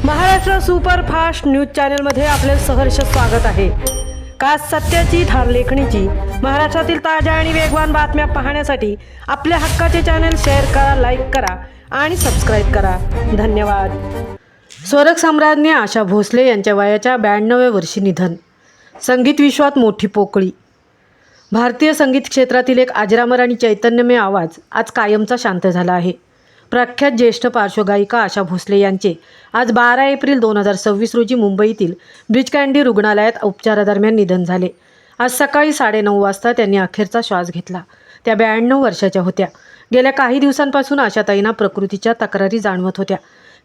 Maharashtra superfast news चॅनलमध्ये आपले सहर्ष स्वागत आहे। खास सत्याची थार लेखणीची महाराष्ट्रातील ताज्या आणि वेगवान बातम्या पाहण्यासाठी आपल्या हक्काचे चॅनल शेअर करा, लाईक करा आणि सबस्क्राईब करा। धन्यवाद। स्वरक सम्राज्ञी आशा भोसले यांच्या वयाच्या 92व्या वर्षी निधन। संगीत विश्वात मोठी पोकळी। भारतीय संगीत क्षेत्रातील एक अजरामर आणि चैतन्यमय आवाज आज कायमचा शांत झाला आहे। प्रख्यात ज्येष्ठ पार्श्वगायिका आशा भोसले यांचे आज 12 एप्रिल 2026 रोजी मुंबईतील ब्रिज कँडी रुग्णालयात उपचारादरम्यान निधन झाले। आज सकाळी 9:30 वाजता त्यांनी अखेरचा श्वास घेतला। त्या 92 वर्षाच्या होत्या। गेल्या काही दिवसांपासून आशाताईंना प्रकृतीच्या तक्रारी जाणवत होत्या।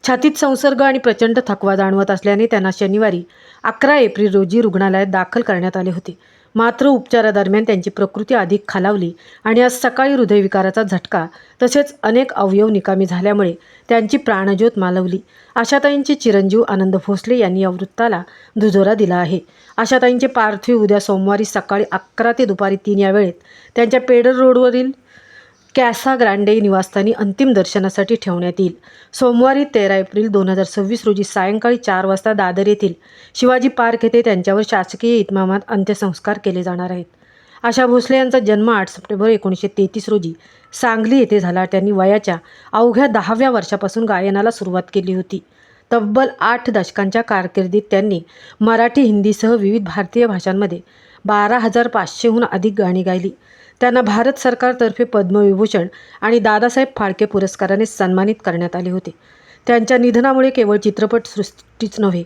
छातीत संसर्ग आणि प्रचंड थकवा जाणवत असल्याने त्यांना शनिवारी 11 एप्रिल रोजी रुग्णालयात दाखल करण्यात आले होते। मात्र उपचारादरम्यान त्यांची प्रकृती अधिक खालावली आणि आज सकाळी हृदयविकाराचा झटका तसेच अनेक अवयव निकामी झाल्यामुळे त्यांची प्राणज्योत मालवली। आशाताईंचे चिरंजीव आनंद भोसले यांनी या वृत्ताला दुजोरा दिला आहे। आशाताईंचे पार्थिव उद्या सोमवारी सकाळी 11 ते दुपारी 3 या वेळेत त्यांच्या पेडर रोडवरील कॅसा ग्रांडे निवासस्थानी अंतिम दर्शनासाठी ठेवण्यात येईल। सोमवारी 13 एप्रिल 2026 रोजी सायंकाळी 4 वाजता दादर येथील शिवाजी पार्क येथे त्यांच्यावर शासकीय इतमामात अंत्यसंस्कार केले जाणार आहेत। आशा भोसले यांचा जन्म 8 सप्टेंबर 1933 रोजी सांगली येथे झाला। त्यांनी वयाच्या अवघ्या 10व्या वर्षापासून गायनाला सुरुवात केली होती। तब्बल 8 दशकांच्या कारकिर्दीत त्यांनी मराठी, हिंदीसह विविध भारतीय भाषांमध्ये 12,500हून अधिक गाणी गायली। त्यांना भारत सरकारतर्फे पद्मविभूषण आणि दादासाहेब फाळके पुरस्काराने सन्मानित करण्यात आले होते। त्यांच्या निधनामुळे केवळ चित्रपटसृष्टीच नव्हे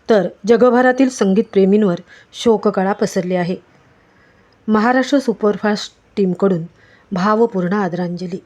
तर जगभरातील संगीतप्रेमींवर शोककळा पसरली आहे। महाराष्ट्र सुपरफास्ट टीमकडून भावपूर्ण आदरांजली।